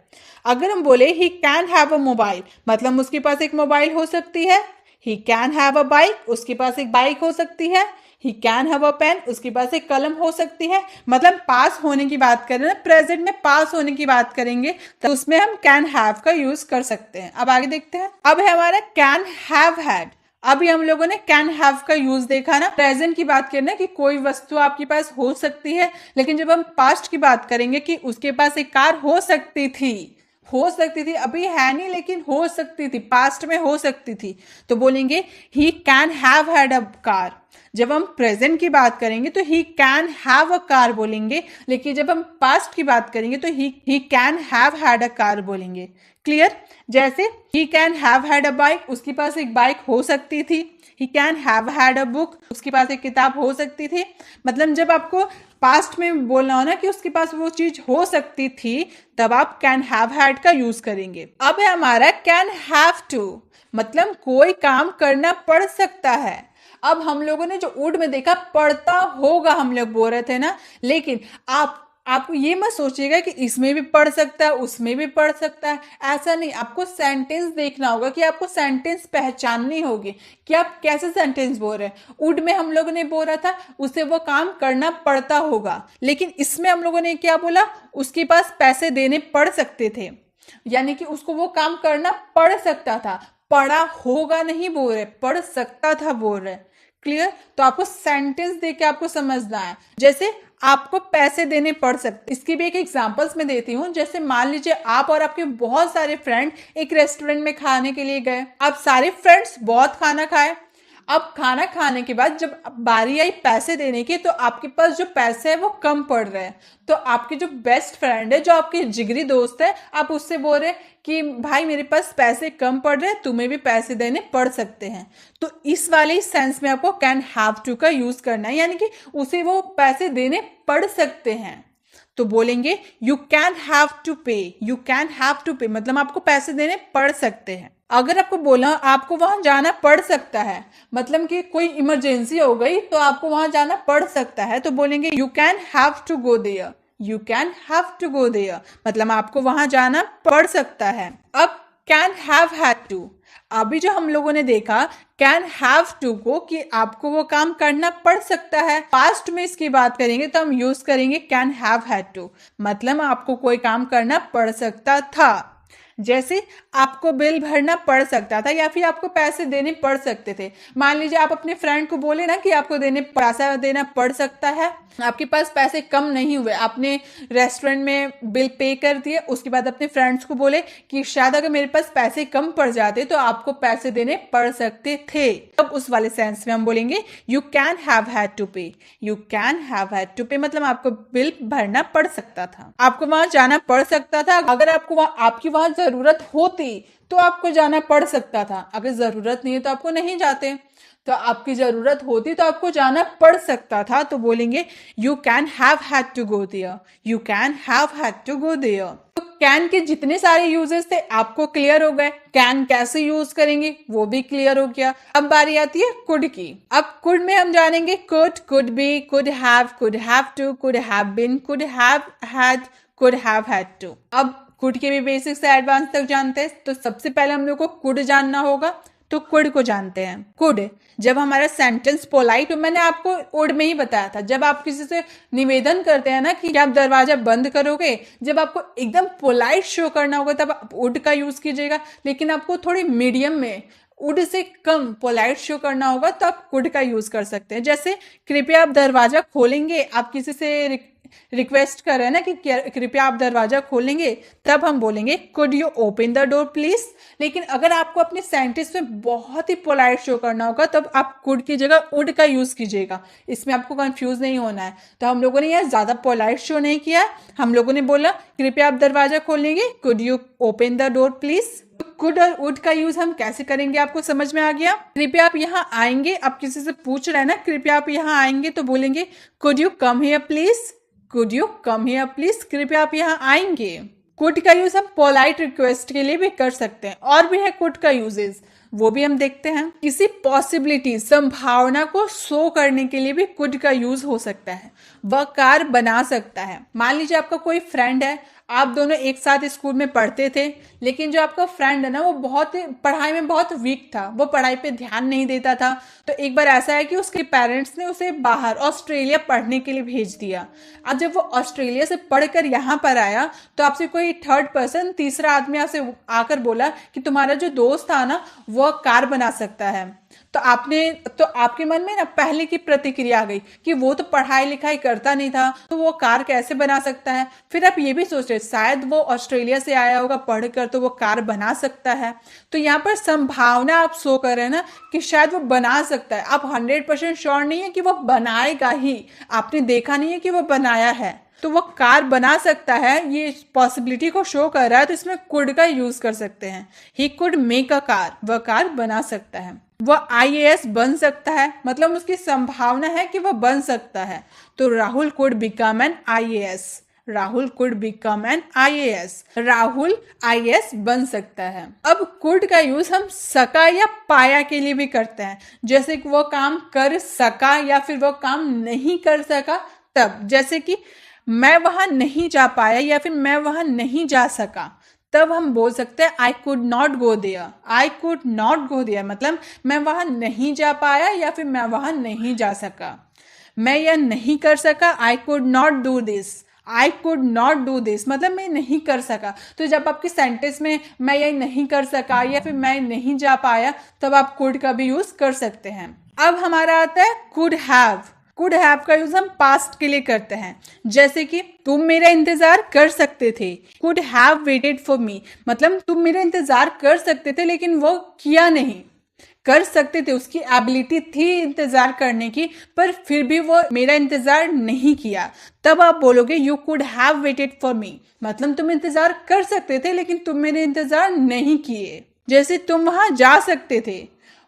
अगर हम बोले he can have a mobile, मतलब उसके पास एक मोबाइल हो सकती है। He can have a bike, उसके पास एक बाइक हो सकती है। He can have a pen, उसके पास एक कलम हो सकती है। मतलब पास होने की बात करें ना, प्रेजेंट में पास होने की बात करेंगे तो उसमें हम कैन हैव का यूज कर सकते हैं। अब आगे देखते हैं। अब है हमारा कैन हैव हैड। अभी हम लोगों ने कैन हैव का यूज देखा ना, प्रेजेंट की बात करें ना कि कोई वस्तु आपके पास हो सकती है, लेकिन जब हम पास्ट की बात करेंगे कि उसके पास एक कार हो सकती थी, हो सकती थी, अभी है नहीं लेकिन हो सकती थी, पास्ट में हो सकती थी, तो बोलेंगे ही can have had a car. जब हम प्रेजेंट की बात करेंगे तो ही कैन हैव अ कार बोलेंगे, लेकिन जब हम पास्ट की बात करेंगे तो ही can have had a car बोलेंगे। क्लियर? जैसे ही can have had a bike, उसके पास एक बाइक हो सकती थी। ही can have had a book, उसके पास एक किताब हो सकती थी। मतलब जब आपको पास्ट में बोलना हो ना कि उसके पास वो चीज हो सकती थी, तब आप कैन हैव हैड का यूज करेंगे। अब है हमारा कैन हैव टू, मतलब कोई काम करना पड़ सकता है। अब हम लोगों ने जो वुड में देखा पढ़ता होगा, हम लोग बोल रहे थे ना, लेकिन आपको ये मत सोचिएगा कि इसमें भी पढ़ सकता है उसमें भी पढ़ सकता है, ऐसा नहीं। आपको सेंटेंस देखना होगा कि आपको सेंटेंस पहचाननी होगी कि आप कैसे सेंटेंस बोल रहे हैं। वुड में हम लोगों ने बोला था उसे वो काम करना पड़ता होगा, लेकिन इसमें हम लोगों ने क्या बोला, उसके पास पैसे देने पड़ सकते थे, यानी कि उसको वो काम करना पड़ सकता था। पढ़ा होगा नहीं बोल रहे, पढ़ सकता था बोल रहे। क्लियर? तो आपको सेंटेंस देके आपको समझना है। जैसे आपको पैसे देने पड़ सकते, इसकी भी एक एग्जांपल्स में देती हूँ। जैसे मान लीजिए आप और आपके बहुत सारे फ्रेंड एक रेस्टोरेंट में खाने के लिए गए। आप सारे फ्रेंड्स बहुत खाना खाए। अब खाना खाने के बाद जब बारी आई पैसे देने की, तो आपके पास जो पैसे है वो कम पड़ रहे हैं। तो आपके जो बेस्ट फ्रेंड है, जो आपके जिगरी दोस्त है, आप उससे बोल रहे कि भाई मेरे पास पैसे कम पड़ रहे हैं, तुम्हें भी पैसे देने पड़ सकते हैं। तो इस वाले सेंस में आपको कैन हैव टू का यूज करना है, यानी कि उसे वो पैसे देने पड़ सकते हैं। तो बोलेंगे you can have to pay, you can have to pay, मतलब आपको पैसे देने पड़ सकते हैं। अगर आपको बोला आपको वहां जाना पड़ सकता है, मतलब कि कोई इमरजेंसी हो गई तो आपको वहां जाना पड़ सकता है, तो बोलेंगे you can have to go there, you can have to go there, मतलब आपको वहां जाना पड़ सकता है। अब कैन हैव हैड टू, अभी जो हम लोगों ने देखा कैन हैव टू को कि आपको वो काम करना पड़ सकता है। पास्ट में इसकी बात करेंगे तो हम यूज करेंगे कैन हैव हैड टू, मतलब आपको कोई काम करना पड़ सकता था। जैसे आपको बिल भरना पड़ सकता था या फिर आपको पैसे देने पड़ सकते थे। मान लीजिए आप अपने फ्रेंड को बोले ना कि आपको पैसा देना पड़ सकता है, आपके पास पैसे कम नहीं हुए, आपने रेस्टोरेंट में बिल पे कर दिए, उसके बाद अपने फ्रेंड्स को बोले कि शायद अगर मेरे पास पैसे कम पड़ जाते तो आपको पैसे देने पड़ सकते थे। तब उस वाले सेंस में हम बोलेंगे you can have had to pay, you can have had to pay, मतलब आपको बिल भरना पड़ सकता था, आपको वहां जाना पड़ सकता था। अगर आपको आपकी वहां जरूरत होती तो आपको जाना पड़ सकता था, अगर जरूरत नहीं है तो आपको नहीं जाते। तो आपकी जरूरत होती तो आपको जाना पड़ सकता था, तो बोलेंगे you can have had to go there, you can have had to go there. तो कैन के जितने सारे यूजेस थे आपको क्लियर हो गए। कैन कैसे यूज करेंगे वो भी क्लियर हो गया। अब बारी आती है कुड की। अब कुड में हम जानेंगे could, could be, could have to, could have been, could have had, could have had to. अब कुड के भी बेसिक से एडवांस तक जानते हैं, तो सबसे पहले हम लोग को कुड जानना होगा, तो कुड को जानते हैं। कुड जब हमारा सेंटेंस पोलाइट, मैंने आपको वुड में ही बताया था, जब आप किसी से निवेदन करते हैं ना कि आप दरवाजा बंद करोगे, जब आपको एकदम पोलाइट शो करना होगा तब आप वुड का यूज कीजिएगा, लेकिन आपको थोड़ी मीडियम में would say come polite show करना होगा तो आप कुड का यूज कर सकते हैं। जैसे कृपया आप दरवाजा खोलेंगे, आप किसी से रिक्वेस्ट कर रहे हैं ना कि कृपया आप दरवाजा खोलेंगे, तब हम बोलेंगे could you open the door please. लेकिन अगर आपको अपने सेंटेंस में बहुत ही पोलाइट शो करना होगा तब आप कुड की जगह वुड का यूज कीजिएगा, इसमें आपको कंफ्यूज नहीं होना है। तो हम लोगों ने यह ज्यादा पोलाइट शो नहीं किया, हम लोगों ने बोला कृपया आप दरवाजा खोलेंगे, could you open the door please. Could और वुड का यूज हम कैसे करेंगे आपको समझ में आ गया। कृपया आप यहाँ आएंगे, आप किसी से पूछ रहे हैं ना कृपया आप यहाँ आएंगे, तो बोलेंगे could you come here please, could you come here please, कृपया आप यहाँ आएंगे। कुड का यूज हम पोलाइट रिक्वेस्ट के लिए भी कर सकते हैं। और भी है कुड का यूजेस, वो भी हम देखते हैं। किसी पॉसिबिलिटी, संभावना को शो करने के लिए भी कुड का यूज हो सकता है, वह कार बना सकता है। मान लीजिए आपका कोई फ्रेंड है, आप दोनों एक साथ स्कूल में पढ़ते थे, लेकिन जो आपका फ्रेंड है ना वो बहुत पढ़ाई में बहुत वीक था, वो पढ़ाई पे ध्यान नहीं देता था। तो एक बार ऐसा है कि उसके पेरेंट्स ने उसे बाहर ऑस्ट्रेलिया पढ़ने के लिए भेज दिया। अब जब वो ऑस्ट्रेलिया से पढ़कर यहाँ पर आया तो आपसे कोई थर्ड पर्सन, तीसरा आदमी आपसे आकर बोला कि तुम्हारा जो दोस्त था ना वो कार बना सकता है। तो आपके मन में ना पहले की प्रतिक्रिया आ गई कि वो तो पढ़ाई लिखाई करता नहीं था, तो वो कार कैसे बना सकता है। फिर आप ये भी सोच रहे शायद वो ऑस्ट्रेलिया से आया होगा पढ़कर तो वो कार बना सकता है। तो यहाँ पर संभावना आप शो कर रहे हैं ना कि शायद वो बना सकता है। आप 100% श्योर नहीं है कि वो बनाएगा ही, आपने देखा नहीं है कि वो बनाया है। तो वो कार बना सकता है, ये पॉसिबिलिटी को शो कर रहा है, तो इसमें कुड का यूज कर सकते हैं। He could make a car, वह कार बना सकता है। वह IAS बन सकता है, मतलब उसकी संभावना है कि वह बन सकता है। तो Rahul could become an IAS। Rahul could become an IAS। Rahul IAS बन सकता है। अब कुड का यूज हम सका या पाया के लिए भी करते हैं, जैसे कि वो काम कर सका या फिर वो काम नहीं कर सका तब। जैसे कि मैं वहां नहीं जा पाया या फिर मैं वहां नहीं जा सका, तब हम बोल सकते हैं I could not go there. I could not go there मतलब मैं वहां नहीं जा पाया या फिर मैं वहां नहीं जा सका। मैं यह नहीं कर सका, आई could not do this. I could not do this मतलब मैं नहीं कर सका। तो जब आपके सेंटेंस में मैं यह नहीं कर सका या फिर मैं नहीं जा पाया, तब आप कुड का भी यूज कर सकते हैं। अब हमारा आता है कुड हैव। कुड हैव का यूज हम पास्ट के लिए करते हैं, जैसे कि तुम मेरा इंतजार कर सकते थे। Could have waited for me मतलब तुम मेरा इंतजार कर सकते थे लेकिन वो किया नहीं। कर सकते थे, उसकी एबिलिटी थी इंतजार करने की, पर फिर भी वो मेरा इंतजार नहीं किया। तब आप बोलोगे you could have waited for me मतलब तुम इंतजार कर सकते थे लेकिन तुम मेरे इंतजार नहीं किए। जैसे तुम वहां जा सकते थे,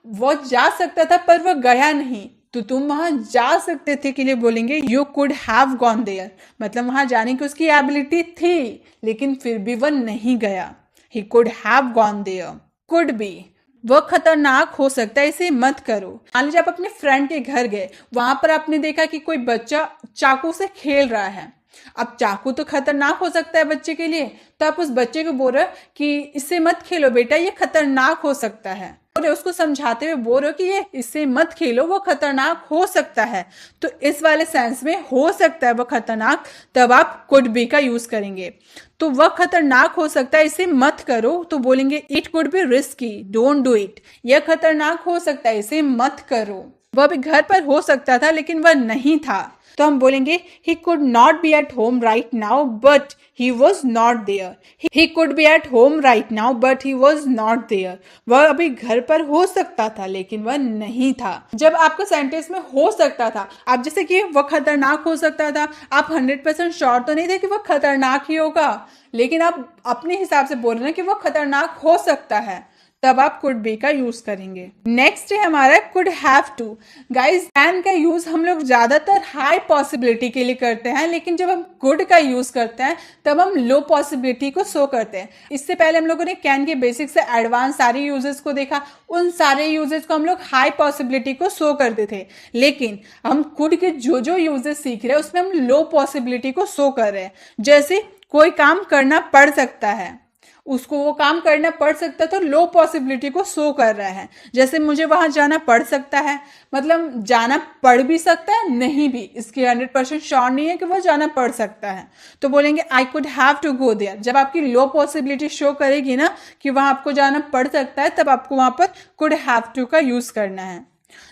वो जा सकता था पर वो गया नहीं, तो तुम वहां जा सकते थे के लिए बोलेंगे you could have gone there मतलब वहां जाने की उसकी एबिलिटी थी लेकिन फिर भी वह नहीं गया। He could have gone there. Could be वह खतरनाक हो सकता है, इसे मत करो। मान लीजिए आप अपने फ्रेंड के घर गए, वहां पर आपने देखा कि कोई बच्चा चाकू से खेल रहा है। अब चाकू तो खतरनाक हो सकता है बच्चे के लिए, तो आप उस बच्चे को बोल रहे हो कि इससे मत खेलो बेटा, ये खतरनाक हो सकता है। और उसको समझाते हुए बोल रहे हो कि ये इससे मत खेलो, वो खतरनाक हो सकता है। तो इस वाले सेंस में हो सकता है वो खतरनाक, तब आप कुड बी का यूज करेंगे। तो वह खतरनाक हो सकता है, इसे मत करो, तो बोलेंगे it could be risky, don't do it. यह खतरनाक हो सकता है, इसे मत करो। वह भी घर पर हो सकता था लेकिन वह नहीं था, तो हम बोलेंगे he could not be at home right now but he was not there। he could be at home right now but he was not there। वह अभी घर पर हो सकता था लेकिन वह नहीं था। जब आपका सेंटेंस में हो सकता था, आप जैसे कि वह खतरनाक हो सकता था, आप 100% श्योर तो नहीं थे कि वह खतरनाक ही होगा, लेकिन आप अपने हिसाब से बोल रहे हैं कि वह खतरनाक हो सकता है, तब आप कुड बी का यूज करेंगे। नेक्स्ट है हमारा could have to. Guys can का यूज हम लोग ज्यादातर हाई पॉसिबिलिटी के लिए करते हैं, लेकिन जब हम कुड का यूज करते हैं तब हम लो पॉसिबिलिटी को शो करते हैं। इससे पहले हम लोगों ने कैन के बेसिक से एडवांस सारे यूजेस को देखा, उन सारे यूजेस को हम लोग हाई पॉसिबिलिटी को शो करते थे, लेकिन हम कुड के जो जो यूजेस सीख रहे हैं उसमें हम लो पॉसिबिलिटी को शो कर रहे हैं। जैसे कोई काम करना पड़ सकता है, उसको वो काम करना पड़ सकता है तो लो पॉसिबिलिटी को शो कर रहा है। जैसे मुझे वहां जाना पड़ सकता है मतलब जाना पड़ भी सकता है, नहीं भी, इसकी 100% श्योर नहीं है कि वो जाना पड़ सकता है, तो बोलेंगे I could have to go there. जब आपकी लो पॉसिबिलिटी शो करेगी ना कि वहां आपको जाना पड़ सकता है, तब आपको वहां पर कुड हैव टू का यूज करना है।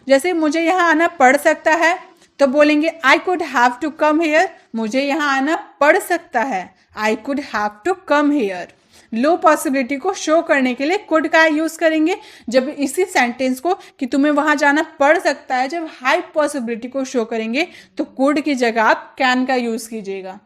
जैसे मुझे यहाँ आना पड़ सकता है, तो बोलेंगे I could have to come here. मुझे यहाँ आना पड़ सकता है, I could have to come here. Low possibility को शो करने के लिए कुड का यूज करेंगे। जब इसी सेंटेंस को कि तुम्हें वहां जाना पड़ सकता है, जब हाई पॉसिबिलिटी को शो करेंगे तो कुड की जगह आप कैन का यूज कीजिएगा।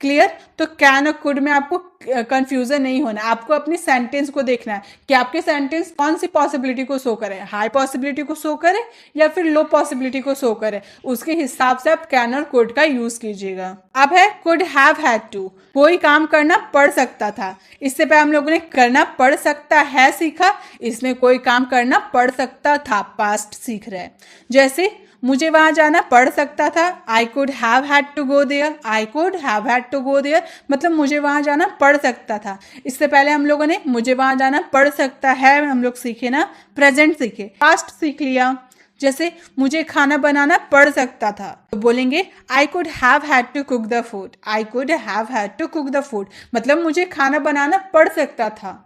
क्लियर? तो कैन और कुड में आपको कंफ्यूजन नहीं होना, आपको अपनी सेंटेंस को देखना है कि आपके सेंटेंस कौन सी पॉसिबिलिटी को शो करे, हाई पॉसिबिलिटी को शो करे या फिर लो पॉसिबिलिटी को शो करे। उसके हिसाब से आप कैन और कुड का यूज कीजिएगा। अब है कुड हैव हैड टू, कोई काम करना पड़ सकता था। इससे पहले हम लोगों ने करना पड़ सकता है सीखा, इसमें कोई काम करना पड़ सकता था पास्ट सीख रहे हैं। जैसे मुझे वहां जाना पड़ सकता था, I could have had to go there, I could have had to go there, मतलब मुझे वहां जाना पड़ सकता था। इससे पहले हम लोगों ने मुझे वहां जाना पड़ सकता है हम लोग सीखे ना, प्रेजेंट सीखे, पास्ट सीख लिया। जैसे मुझे खाना बनाना पड़ सकता था तो बोलेंगे I could have had to cook the food, I could have had to cook the food, मतलब मुझे खाना बनाना पड़ सकता था।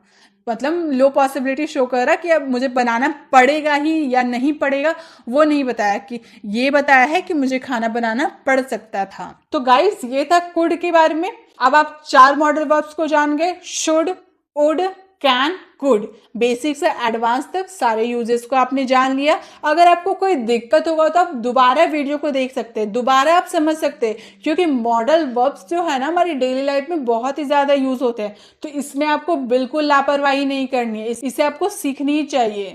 मतलब लो पॉसिबिलिटी शो कर रहा कि अब मुझे बनाना पड़ेगा ही या नहीं पड़ेगा, वो नहीं बताया, कि ये बताया है कि मुझे खाना बनाना पड़ सकता था। तो गाइस ये था कुड के बारे में। अब आप 4 मॉडल वर्ब्स को जान गए, should, would, can, could, basic से एडवांस तक सारे यूजेस को आपने जान लिया। अगर आपको कोई दिक्कत होगा तो आप दोबारा वीडियो को देख सकते हैं, दोबारा आप समझ सकते हैं, क्योंकि मॉडल वर्ब्स जो है ना हमारी डेली लाइफ में बहुत ही ज्यादा यूज होते हैं। तो इसमें आपको बिल्कुल लापरवाही नहीं करनी है, इसे आपको सीखनी ही चाहिए।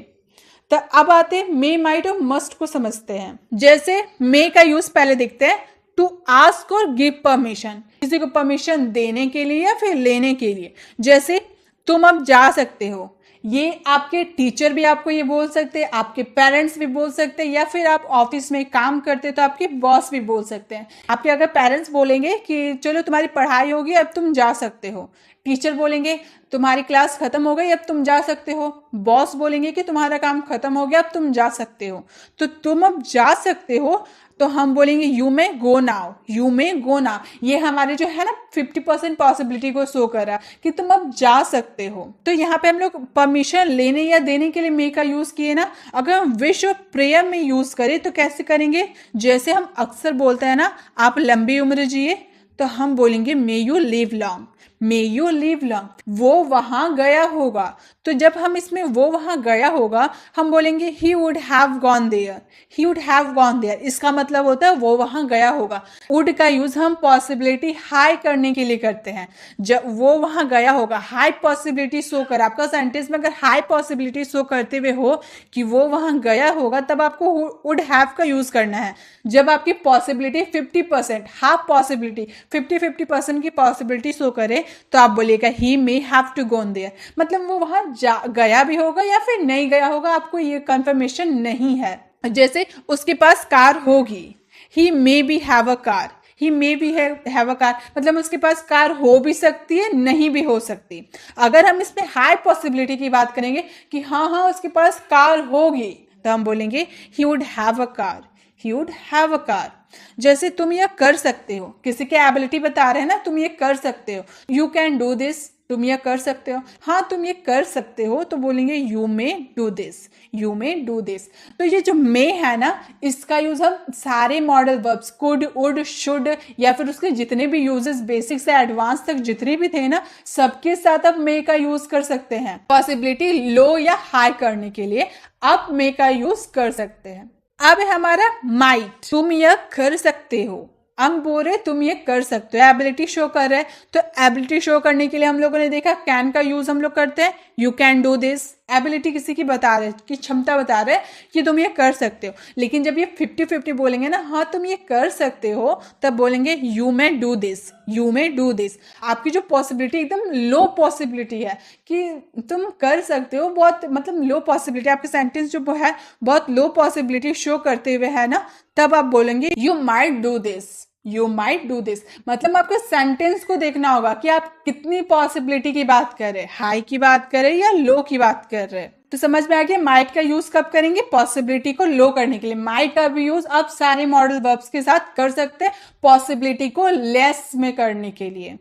तो अब आते हैं मे, माइट और मस्ट को समझते हैं। जैसे मे का यूज पहले देखते हैं, टू आस्क और गिव परमिशन, किसी को परमिशन देने के लिए या फिर लेने के लिए। जैसे तुम अब जा सकते हो, ये आपके टीचर भी आपको ये बोल सकते हैं, आपके पेरेंट्स भी बोल सकते हैं, या फिर आप ऑफिस में काम करते तो आपके बॉस भी बोल सकते हैं। आपके अगर पेरेंट्स बोलेंगे कि चलो तुम्हारी पढ़ाई होगी अब तुम जा सकते हो, टीचर बोलेंगे तुम्हारी क्लास खत्म हो गई अब तुम जा सकते हो, बॉस बोलेंगे कि तुम्हारा काम खत्म हो गया अब तुम जा सकते हो। तो तुम अब जा सकते हो तो हम बोलेंगे you may go now, you may go now. ये हमारे जो है ना 50% पॉसिबिलिटी को शो कर रहा कि तुम अब जा सकते हो। तो यहाँ पे हम लोग परमिशन लेने या देने के लिए मे का यूज किए ना। अगर हम विश और प्रेयर में यूज करें तो कैसे करेंगे, जैसे हम अक्सर बोलते हैं ना आप लंबी उम्र जिए, तो हम बोलेंगे may you live long, may you live long. वो वहां गया होगा, तो जब हम इसमें वो वहां गया होगा हम बोलेंगे he would have gone there, he would have gone there. इसका मतलब होता है वो वहां गया होगा। वुड का यूज हम पॉसिबिलिटी हाई करने के लिए करते हैं। जब वो वहां गया होगा, हाई पॉसिबिलिटी शो कर, आपका सेंटेंस में अगर हाई पॉसिबिलिटी शो करते हुए हो कि वो वहां गया होगा, तब आपको वुड हैव का यूज करना है। जब आपकी पॉसिबिलिटी 50%, हाफ पॉसिबिलिटी 50-50% की पॉसिबिलिटी शो करे तो आप बोलिएगा he may have to gone there, मतलब वो वहां गया भी होगा या फिर नहीं गया होगा, आपको ये कंफर्मेशन नहीं है। जैसे उसके पास कार होगी, he may be have a car, he may be have a car, मतलब उसके पास कार हो भी सकती है नहीं भी हो सकती। अगर हम इसमें हाई पॉसिबिलिटी की बात करेंगे कि हाँ उसके पास कार होगी, तो हम बोलेंगे he would have a car, he would have a car. जैसे तुम ये कर सकते हो, किसी के एबिलिटी बता रहे हैं ना, तुम ये कर सकते हो, यू कैन डू दिस, तुम ये कर सकते हो, हाँ तुम ये कर सकते हो, तो बोलेंगे you may do this, you may do this. तो ये जो मे है ना, इसका यूज हम सारे modal verbs could, would, should या फिर उसके जितने भी यूजेस बेसिक से एडवांस तक जितने भी थे ना, सबके साथ अब मे का यूज कर सकते हैं। पॉसिबिलिटी लो या हाई करने के लिए आप मे का यूज कर सकते हैं। अब है हमारा माइट, तुम यह कर सकते हो। हम बोल रहे तुम ये कर सकते हो, एबिलिटी शो कर रहे हैं, तो एबिलिटी शो करने के लिए हम लोगों ने देखा कैन का यूज हम लोग करते हैं, you can do this. Ability किसी की बता रहे, की क्षमता बता रहे कि तुम ये कर सकते हो। लेकिन जब ये 50-50 बोलेंगे ना, हाँ तुम ये कर सकते हो, तब बोलेंगे you may do this, you may do this. आपकी जो पॉसिबिलिटी एकदम लो पॉसिबिलिटी है कि तुम कर सकते हो, बहुत मतलब लो पॉसिबिलिटी, आपके सेंटेंस जो है बहुत लो पॉसिबिलिटी शो करते हुए है ना, तब आप बोलेंगे you might do this, you might do this. मतलब आपको सेंटेंस को देखना होगा कि आप कितनी पॉसिबिलिटी की बात कर रहे हैं, हाई की बात कर रहे हैं या लो की बात कर रहे हैं। तो समझ में आ गया माइट का यूज कब करेंगे, पॉसिबिलिटी को लो करने के लिए। माइट का भी यूज आप सारे मॉडल वर्ब्स के साथ कर सकते हैं, पॉसिबिलिटी को लेस में करने के लिए।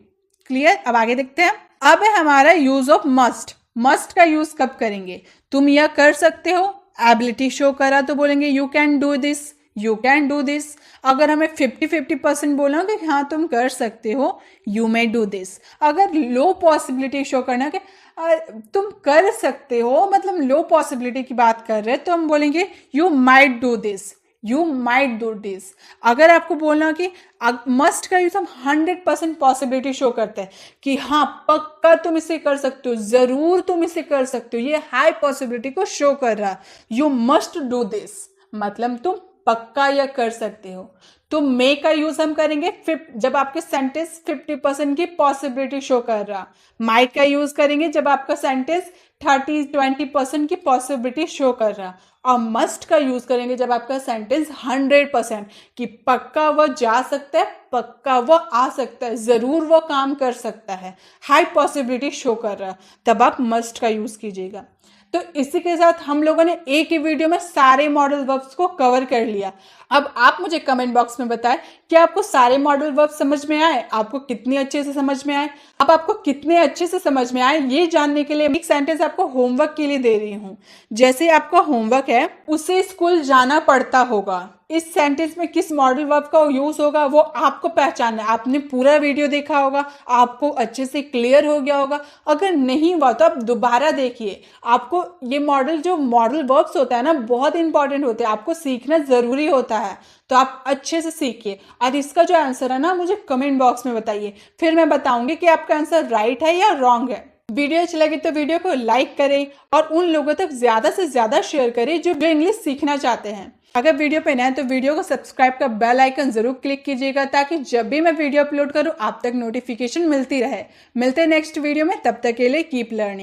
क्लियर। अब आगे देखते हैं। अब है हमारा यूज ऑफ मस्ट। मस्ट का यूज कब करेंगे, तुम यह कर सकते हो, एबिलिटी शो करा तो बोलेंगे you can do this, you can do this. अगर हमें 50-50% बोला कि हाँ तुम कर सकते हो, यू मे डू दिस। अगर लो पॉसिबिलिटी शो करना कि तुम कर सकते हो, मतलब लो पॉसिबिलिटी की बात कर रहे हैं, तो हम बोलेंगे you might do this, you might do this. अगर आपको बोलना कि मस्ट का यूज हम 100% पॉसिबिलिटी शो करते हैं कि हाँ पक्का तुम इसे कर सकते हो, जरूर तुम इसे कर सकते हो, ये हाई पॉसिबिलिटी को शो कर रहा, यू मस्ट डू दिस, मतलब तुम पक्का या कर सकते हो। तो मे का यूज हम करेंगे जब आपके सेंटेंस 50% की पॉसिबिलिटी शो कर रहा। माइट का यूज करेंगे जब आपका सेंटेंस 30-20% की पॉसिबिलिटी शो कर रहा। और मस्ट का यूज करेंगे जब आपका सेंटेंस 100% कि पक्का वो जा सकता है, पक्का वो आ सकता है, जरूर वो काम कर सकता है, हाई पॉसिबिलिटी शो कर रहा, तब आप मस्ट का यूज कीजिएगा। तो इसी के साथ हम लोगों ने एक ही वीडियो में सारे मॉडल वर्ब्स को कवर कर लिया। अब आप मुझे कमेंट बॉक्स में बताएं कि आपको सारे मॉडल वर्ब समझ में आए, आपको कितनी अच्छे से समझ में आए। अब आपको कितने अच्छे से समझ में आए ये जानने के लिए एक सेंटेंस आपको होमवर्क के लिए दे रही हूं। जैसे आपका होमवर्क है, उसे स्कूल जाना पड़ता होगा, इस सेंटेंस में किस मॉडल वर्ब का यूज होगा वो आपको पहचानना है। आपने पूरा वीडियो देखा होगा, आपको अच्छे से क्लियर हो गया होगा। अगर नहीं हुआ तो आप दोबारा देखिए। आपको ये जो मॉडल वर्ब्स होता है ना, बहुत इंपॉर्टेंट होते हैं, आपको सीखना जरूरी होता है। तो आप अच्छे से सीखिए और इसका जो आंसर है ना, मुझे कमेंट बॉक्स में बताइए, फिर मैं बताऊंगी कि आपका आंसर राइट है या रॉन्ग है। वीडियो अच्छी लगी तो वीडियो को लाइक करें और उन लोगों तक ज्यादा से ज्यादा शेयर करें जो इंग्लिश सीखना चाहते हैं। अगर वीडियो पे नए हैं तो वीडियो को सब्सक्राइब का बेल आइकन जरूर क्लिक कीजिएगा ताकि जब भी मैं वीडियो अपलोड करूं आप तक नोटिफिकेशन मिलती रहे। मिलते हैं नेक्स्ट वीडियो में, तब तक के लिए कीप लर्निंग।